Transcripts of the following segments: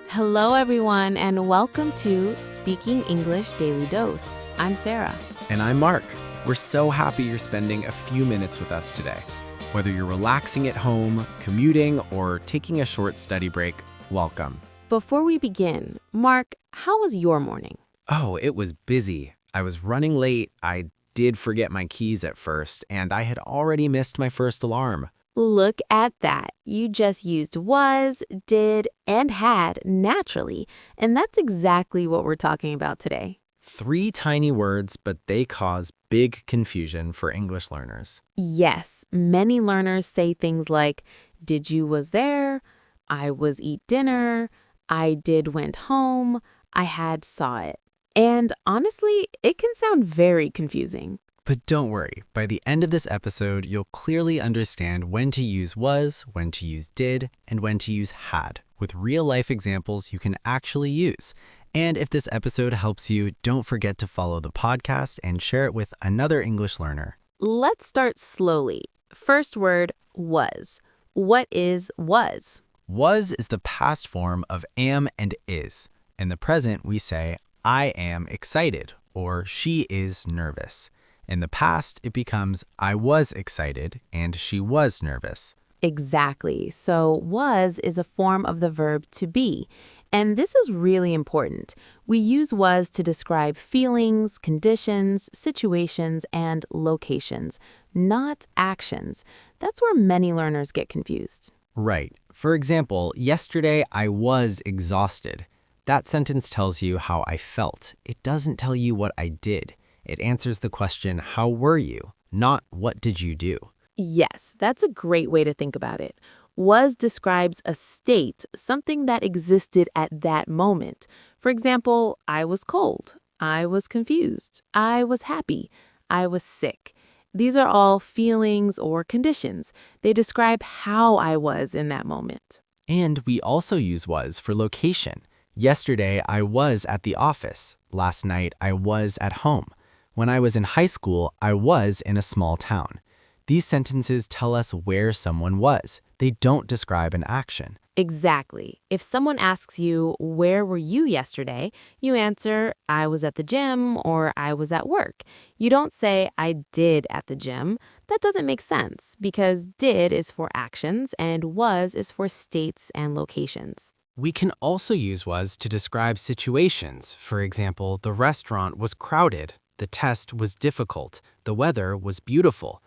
Hello, everyone, and welcome to Speaking English Daily Dose. I'm Sarah. And I'm Mark. We're so happy you're spending a few minutes with us today. Whether you're relaxing at home, commuting, or taking a short study break, welcome. Before we begin, Mark, how was your morning? Oh, it was busy. I was running late. I did forget my keys at first, and I had already missed my first alarm. Look at that. You just used was, did, and had naturally, and that's exactly what we're talking about today. 3 tiny words, but they cause big confusion for English learners. Yes, many learners say things like, did you was there, I was eat dinner, I did went home, I had saw it. And honestly, it can sound very confusing. But don't worry, by the end of this episode, you'll clearly understand when to use was, when to use did, and when to use had, with real-life examples you can actually use. And if this episode helps you, don't forget to follow the podcast and share it with another English learner. Let's start slowly. First word, was. What is was? Was is the past form of am and is. In the present, we say, I am excited, or she is nervous. In the past, it becomes I was excited and she was nervous. Exactly. So was is a form of the verb to be. And this is really important. We use was to describe feelings, conditions, situations, and locations, not actions. That's where many learners get confused. Right. For example, yesterday I was exhausted. That sentence tells you how I felt. It doesn't tell you what I did. It answers the question, how were you? Not what did you do? Yes, that's a great way to think about it. Was describes a state, something that existed at that moment. For example, I was cold, I was confused, I was happy, I was sick. These are all feelings or conditions. They describe how I was in that moment. And we also use was for location. Yesterday, I was at the office. Last night, I was at home. When I was in high school, I was in a small town. These sentences tell us where someone was. They don't describe an action. Exactly. If someone asks you, where were you yesterday? You answer, I was at the gym or I was at work. You don't say, I did at the gym. That doesn't make sense because did is for actions and was is for states and locations. We can also use was to describe situations. For example, the restaurant was crowded. The test was difficult. The weather was beautiful.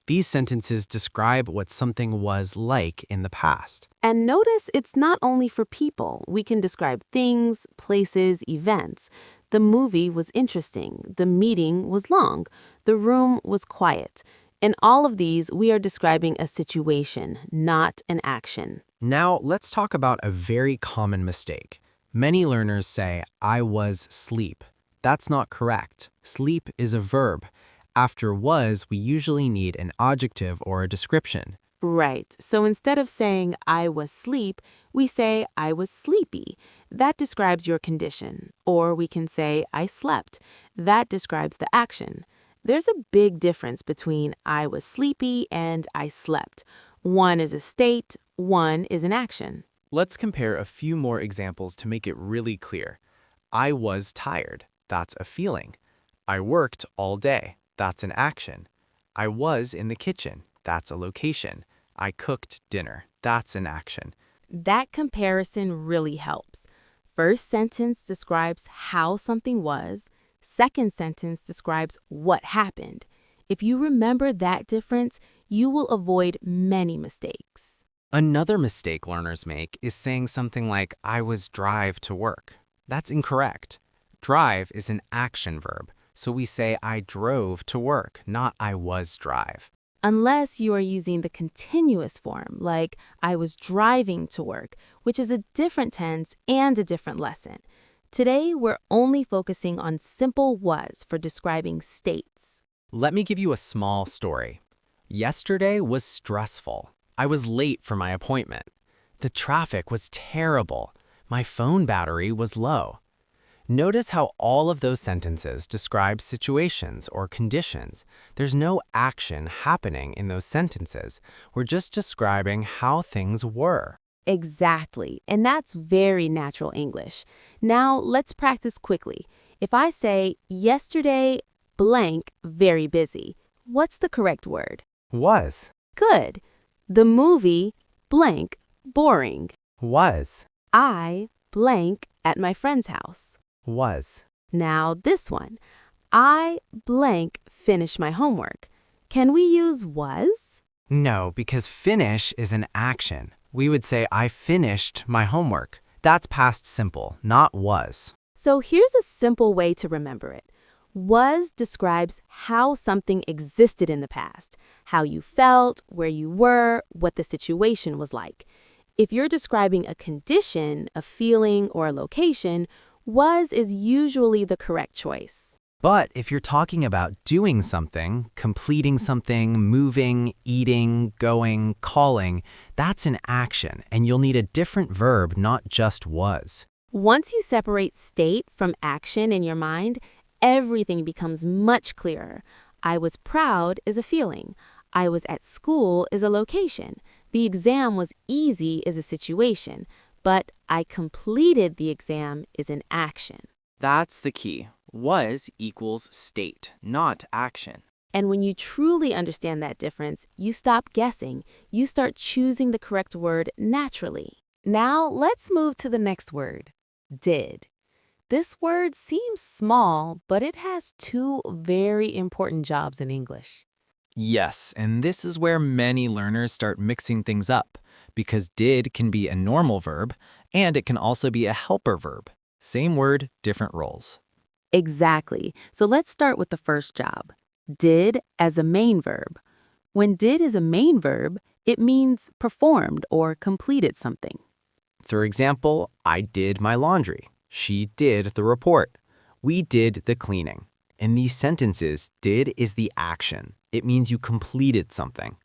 These sentences describe what something was like in the past. And notice it's not only for people. We can describe things, places, events. The movie was interesting. The meeting was long. The room was quiet. In all of these, we are describing a situation, not an action. Now, let's talk about a very common mistake. Many learners say, I was sleep. That's not correct. Sleep is a verb. After was, we usually need an adjective or a description. Right. So instead of saying I was sleep, we say I was sleepy. That describes your condition. Or we can say I slept. That describes the action. There's a big difference between I was sleepy and I slept. One is a state, one is an action. Let's compare a few more examples to make it really clear. I was tired. That's a feeling. I worked all day. That's an action. I was in the kitchen. That's a location. I cooked dinner. That's an action. That comparison really helps. First sentence describes how something was. Second sentence describes what happened. If you remember that difference, you will avoid many mistakes. Another mistake learners make is saying something like, I was drive to work. That's incorrect. Drive is an action verb, so we say I drove to work, not I was drive. Unless you are using the continuous form, like I was driving to work, which is a different tense and a different lesson. Today, we're only focusing on simple was for describing states. Let me give you a small story. Yesterday was stressful. I was late for my appointment. The traffic was terrible. My phone battery was low. Notice how all of those sentences describe situations or conditions. There's no action happening in those sentences. We're just describing how things were. Exactly, and that's very natural English. Now, let's practice quickly. If I say, yesterday, blank, very busy, what's the correct word? Was. Good. The movie, blank, boring. Was. I, blank, at my friend's house. Was. Now, this one. I, blank, finish my homework. Can we use was? No, because finish is an action. We would say, I finished my homework. That's past simple, not was. So here's a simple way to remember it. Was describes how something existed in the past, how you felt, where you were, what the situation was like. If you're describing a condition, a feeling, or a location, was is usually the correct choice. But if you're talking about doing something, completing something, moving, eating, going, calling, that's an action, and you'll need a different verb, not just was. Once you separate state from action in your mind, everything becomes much clearer. I was proud is a feeling. I was at school is a location. The exam was easy is a situation. But I completed the exam is an action. That's the key. Was equals state, not action. And when you truly understand that difference, you stop guessing. You start choosing the correct word naturally. Now, let's move to the next word, did. This word seems small, but it has two very important jobs in English. Yes, and this is where many learners start mixing things up, because did can be a normal verb, and it can also be a helper verb. Same word, different roles. Exactly. So let's start with the first job, did as a main verb. When did is a main verb, it means performed or completed something. For example, I did my laundry. She did the report. We did the cleaning. In these sentences, did is the action. It means you completed something.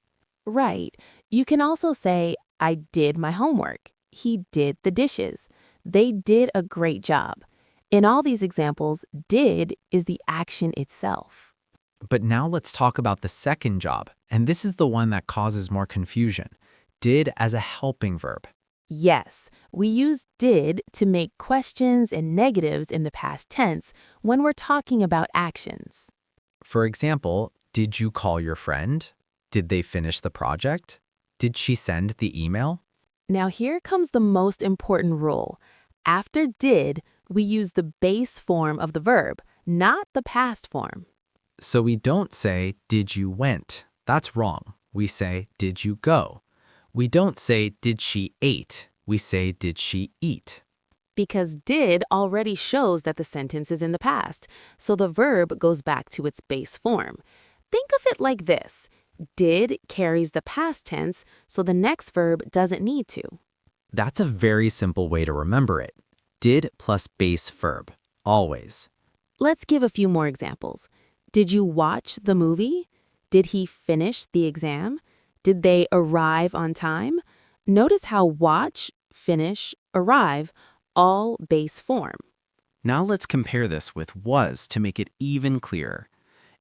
Right. You can also say, I did my homework. He did the dishes. They did a great job. In all these examples, did is the action itself. But now let's talk about the second job, and this is the one that causes more confusion. Did as a helping verb. Yes, we use did to make questions and negatives in the past tense when we're talking about actions. For example, did you call your friend? Did they finish the project? Did she send the email? Now here comes the most important rule. After did, we use the base form of the verb, not the past form. So we don't say, did you went? That's wrong. We say, did you go? We don't say, did she ate? We say, did she eat? Because did already shows that the sentence is in the past, so the verb goes back to its base form. Think of it like this. Did carries the past tense, so the next verb doesn't need to. That's a very simple way to remember it. Did plus base verb, always. Let's give a few more examples. Did you watch the movie? Did he finish the exam? Did they arrive on time? Notice how watch, finish, arrive, all base form. Now let's compare this with was to make it even clearer.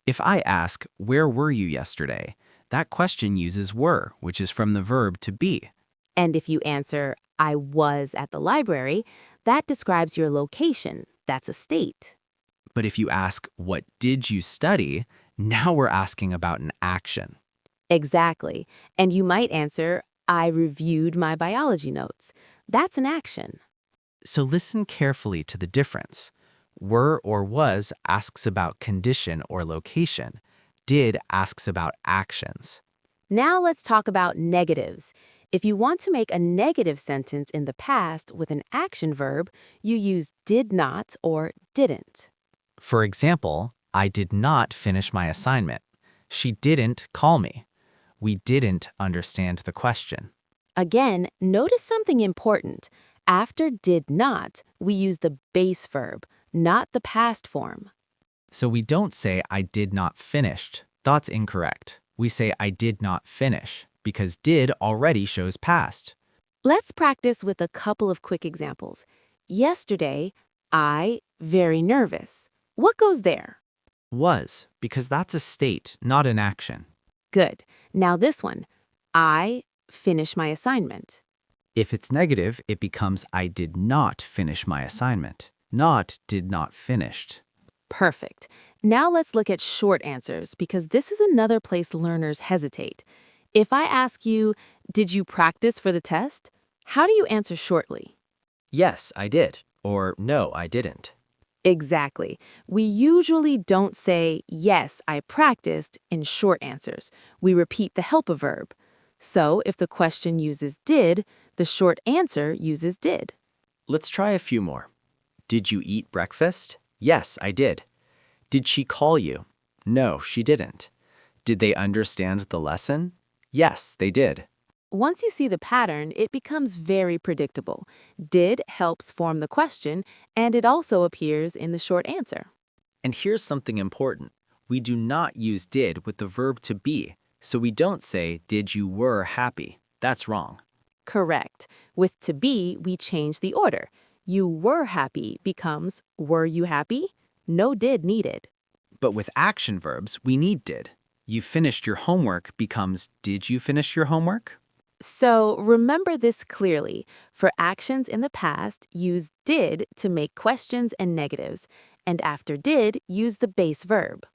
If I ask, where were you yesterday? That question uses were, which is from the verb to be. And if you answer, I was at the library, that describes your location. That's a state. But if you ask, what did you study? Now we're asking about an action. Exactly. And you might answer, I reviewed my biology notes. That's an action. So listen carefully to the difference. Were or was asks about condition or location. Did asks about actions. Now let's talk about negatives. If you want to make a negative sentence in the past with an action verb, you use did not or didn't. For example, I did not finish my assignment. She didn't call me. We didn't understand the question. Again, notice something important. After did not, we use the base verb, not the past form. So we don't say I did not finished. That's incorrect. We say I did not finish because did already shows past. Let's practice with a couple of quick examples. Yesterday, I very nervous. What goes there? Was, because that's a state, not an action. Good. Now this one. I finish my assignment. If it's negative, it becomes I did not finish my assignment, not did not finished. Perfect. Now let's look at short answers because this is another place learners hesitate. If I ask you, did you practice for the test? How do you answer shortly? Yes, I did. Or no, I didn't. Exactly. We usually don't say, yes, I practiced in short answers. We repeat the helper verb. So if the question uses did, the short answer uses did. Let's try a few more. Did you eat breakfast? Yes, I did. Did she call you? No, she didn't. Did they understand the lesson? Yes, they did. Once you see the pattern, it becomes very predictable. Did helps form the question, and it also appears in the short answer. And here's something important. We do not use did with the verb to be, so we don't say, did you were happy. That's wrong. Correct. With to be, we change the order. You were happy becomes were you happy? No did needed. But with action verbs, we need did. You finished your homework becomes did you finish your homework? So remember this clearly. For actions in the past, use did to make questions and negatives. And after did, use the base verb.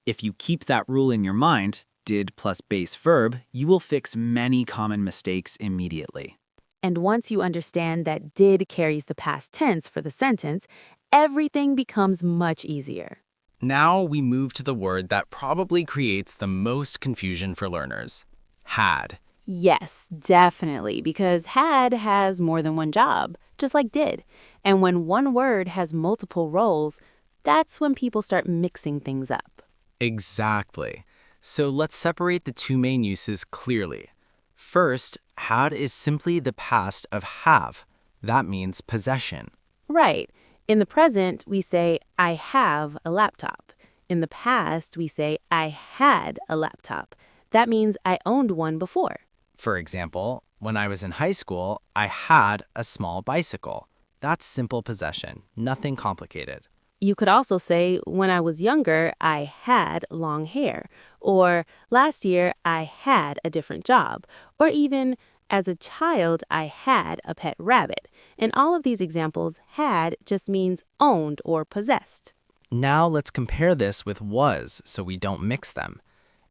If you keep that rule in your mind, did plus base verb, you will fix many common mistakes immediately. And once you understand that did carries the past tense for the sentence, everything becomes much easier. Now we move to the word that probably creates the most confusion for learners. Had. Yes, definitely, because had has more than one job, just like did. And when one word has multiple roles, that's when people start mixing things up. Exactly. So let's separate the two main uses clearly. First, had is simply the past of have. That means possession. Right. In the present, we say, I have a laptop. In the past, we say, I had a laptop. That means I owned one before. For example, when I was in high school, I had a small bicycle. That's simple possession, nothing complicated. You could also say, when I was younger, I had long hair. Or last year, I had a different job. Or even, as a child, I had a pet rabbit. In all of these examples, had just means owned or possessed. Now let's compare this with was so we don't mix them.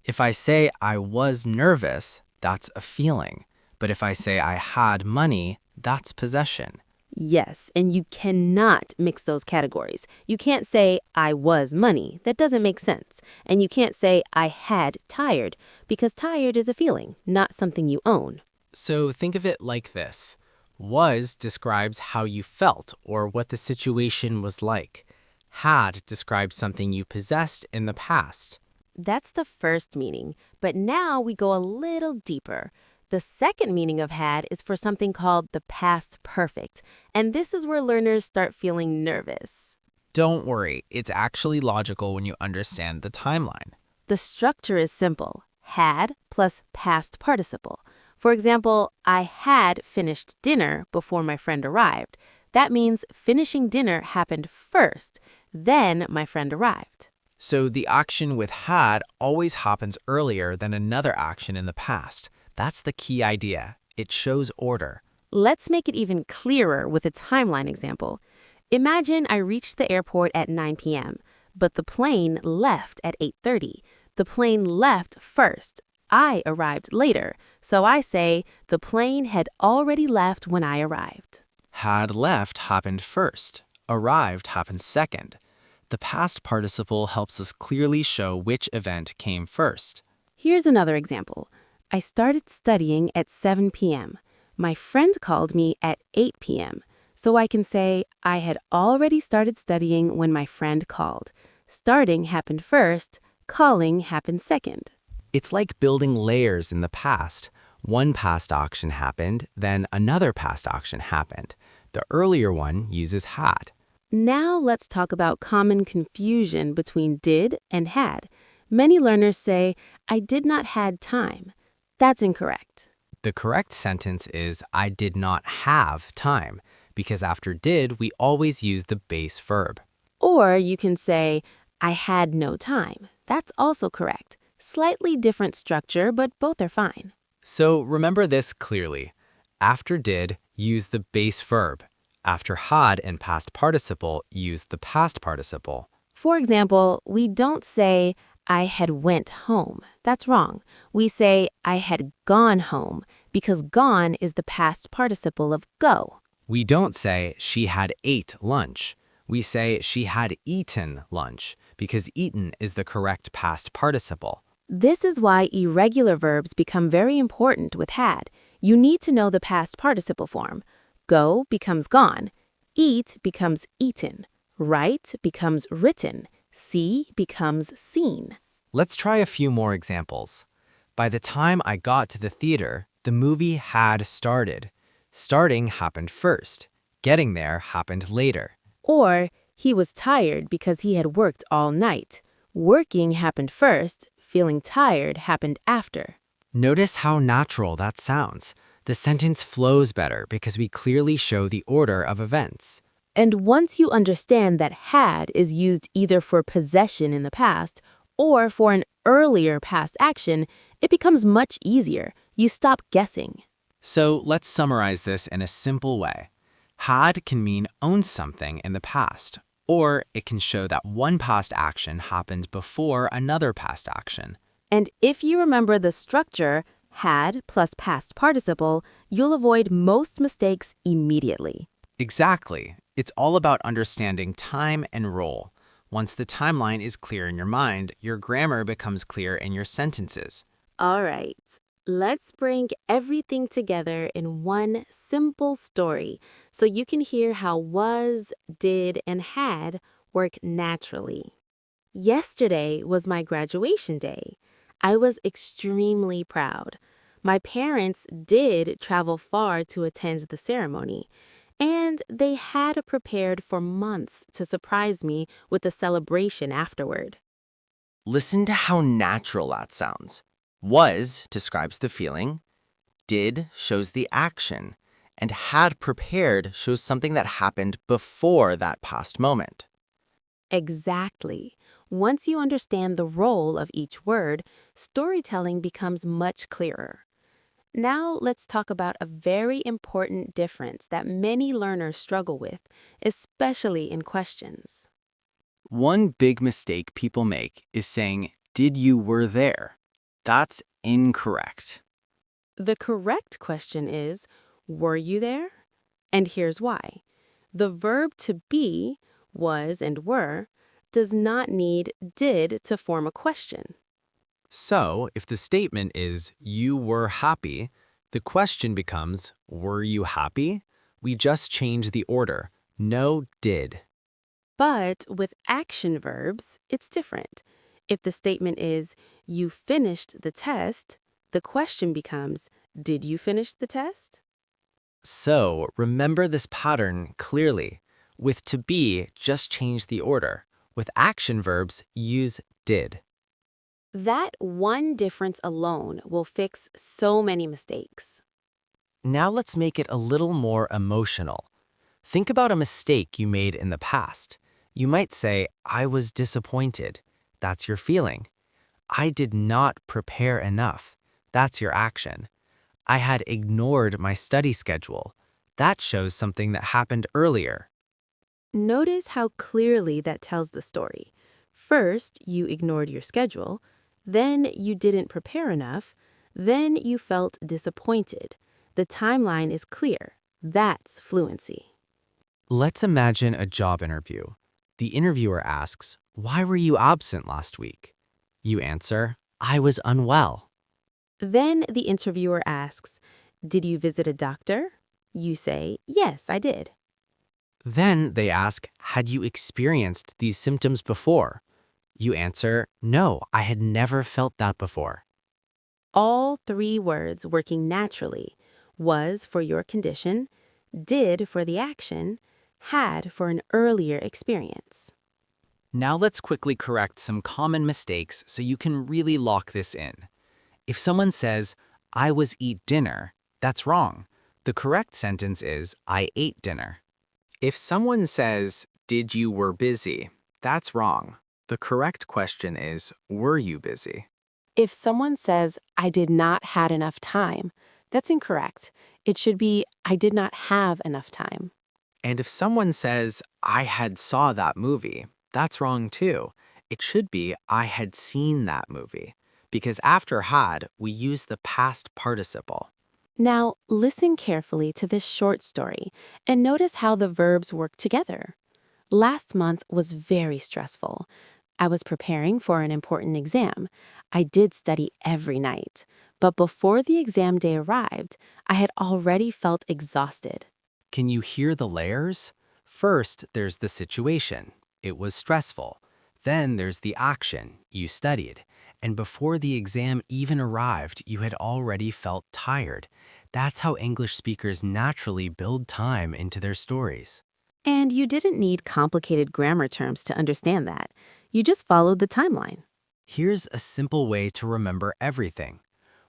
If I say I was nervous, that's a feeling. But if I say I had money, that's possession. Yes, and you cannot mix those categories. You can't say, I was money. That doesn't make sense. And you can't say, I had tired, because tired is a feeling, not something you own. So think of it like this. Was describes how you felt or what the situation was like. Had describes something you possessed in the past. That's the first meaning, but now we go a little deeper. The second meaning of had is for something called the past perfect, and this is where learners start feeling nervous. Don't worry, it's actually logical when you understand the timeline. The structure is simple, had plus past participle. For example, I had finished dinner before my friend arrived. That means finishing dinner happened first, then my friend arrived. So the action with had always happens earlier than another action in the past. That's the key idea. It shows order. Let's make it even clearer with a timeline example. Imagine I reached the airport at 9 p.m., but the plane left at 8:30. The plane left first. I arrived later, so I say the plane had already left when I arrived. Had left happened first. Arrived happened second. The past participle helps us clearly show which event came first. Here's another example. I started studying at 7 p.m. My friend called me at 8 p.m., so I can say I had already started studying when my friend called. Starting happened first, calling happened second. It's like building layers in the past. One past action happened, then another past action happened. The earlier one uses had. Now let's talk about common confusion between did and had. Many learners say, I did not had time. That's incorrect. The correct sentence is, I did not have time, because after did, we always use the base verb. Or you can say, I had no time. That's also correct. Slightly different structure, but both are fine. So remember this clearly. After did, use the base verb. After had and past participle, use the past participle. For example, we don't say, I had went home. That's wrong. We say, I had gone home, because gone is the past participle of go. We don't say she had ate lunch. We say she had eaten lunch because eaten is the correct past participle. This is why irregular verbs become very important with had. You need to know the past participle form. Go becomes gone. Eat becomes eaten. Write becomes written. See becomes seen. Let's try a few more examples. By the time I got to the theater, the movie had started. Starting happened first. Getting there happened later. Or, he was tired because he had worked all night. Working happened first. Feeling tired happened after. Notice how natural that sounds. The sentence flows better because we clearly show the order of events. And once you understand that had is used either for possession in the past or for an earlier past action, it becomes much easier. You stop guessing. So let's summarize this in a simple way. Had can mean own something in the past, or it can show that one past action happened before another past action. And if you remember the structure, had plus past participle, you'll avoid most mistakes immediately. Exactly. It's all about understanding time and role. Once the timeline is clear in your mind, your grammar becomes clear in your sentences. All right, let's bring everything together in one simple story so you can hear how was, did, and had work naturally. Yesterday was my graduation day. I was extremely proud. My parents did travel far to attend the ceremony, and they had prepared for months to surprise me with a celebration afterward. Listen to how natural that sounds. Was describes the feeling, did shows the action, and had prepared shows something that happened before that past moment. Exactly. Once you understand the role of each word, storytelling becomes much clearer. Now let's talk about a very important difference that many learners struggle with, especially in questions. One big mistake people make is saying, "Did you were there?" That's incorrect. The correct question is, were you there? And here's why. The verb to be, was and were, does not need did to form a question. So, if the statement is, you were happy, the question becomes, were you happy? We just change the order. No did. But with action verbs, it's different. If the statement is, you finished the test, the question becomes, did you finish the test? So, remember this pattern clearly. With to be, just change the order. With action verbs, use did. That one difference alone will fix so many mistakes. Now let's make it a little more emotional. Think about a mistake you made in the past. You might say, I was disappointed. That's your feeling. I did not prepare enough. That's your action. I had ignored my study schedule. That shows something that happened earlier. Notice how clearly that tells the story. First, you ignored your schedule. Then you didn't prepare enough. Then you felt disappointed. The timeline is clear. That's fluency. Let's imagine a job interview. The interviewer asks, why were you absent last week? You answer, I was unwell. Then the interviewer asks, did you visit a doctor? You say, yes, I did. Then they ask, had you experienced these symptoms before? You answer, no, I had never felt that before. All three words working naturally. Was for your condition, did for the action, had for an earlier experience. Now let's quickly correct some common mistakes so you can really lock this in. If someone says, I was eat dinner, that's wrong. The correct sentence is, I ate dinner. If someone says, did you were busy, That's wrong. The correct question is, were you busy? If someone says, I did not had enough time, that's incorrect. It should be, I did not have enough time. And if someone says, I had saw that movie, that's wrong too. It should be, I had seen that movie. Because after had, we use the past participle. Now, listen carefully to this short story and notice how the verbs work together. Last month was very stressful. I was preparing for an important exam. I did study every night. But before the exam day arrived, I had already felt exhausted. Can you hear the layers? First, there's the situation. It was stressful. Then there's the action. You studied. And before the exam even arrived, you had already felt tired. That's how English speakers naturally build time into their stories. And you didn't need complicated grammar terms to understand that. You just followed the timeline. Here's a simple way to remember everything.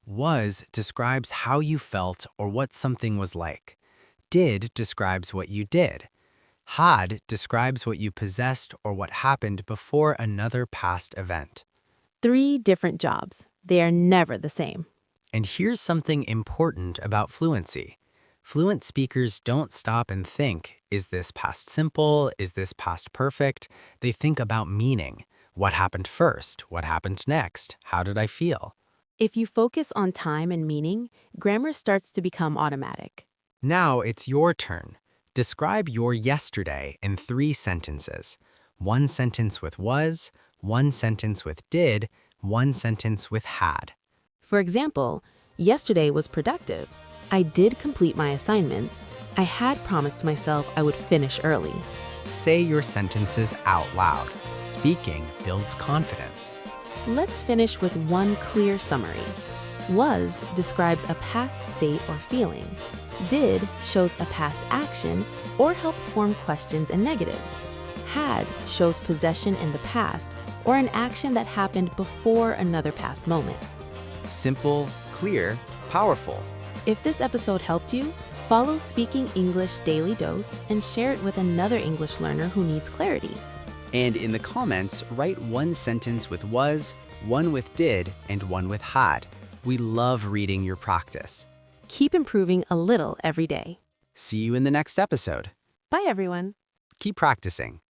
Was describes how you felt or what something was like. Did describes what you did. Had describes what you possessed or what happened before another past event. 3 different jobs. They are never the same. And here's something important about fluency. Fluent speakers don't stop and think, is this past simple? Is this past perfect? They think about meaning. What happened first? What happened next? How did I feel? If you focus on time and meaning, grammar starts to become automatic. Now it's your turn. Describe your yesterday in 3 sentences. 1 sentence with was, 1 sentence with did, 1 sentence with had. For example, yesterday was productive. I did complete my assignments. I had promised myself I would finish early. Say your sentences out loud. Speaking builds confidence. Let's finish with one clear summary. Was describes a past state or feeling. Did shows a past action or helps form questions and negatives. Had shows possession in the past or an action that happened before another past moment. Simple, clear, powerful. If this episode helped you, follow Speaking English Daily Dose and share it with another English learner who needs clarity. And in the comments, write 1 sentence with was, 1 with did, and 1 with had. We love reading your practice. Keep improving a little every day. See you in the next episode. Bye, everyone. Keep practicing.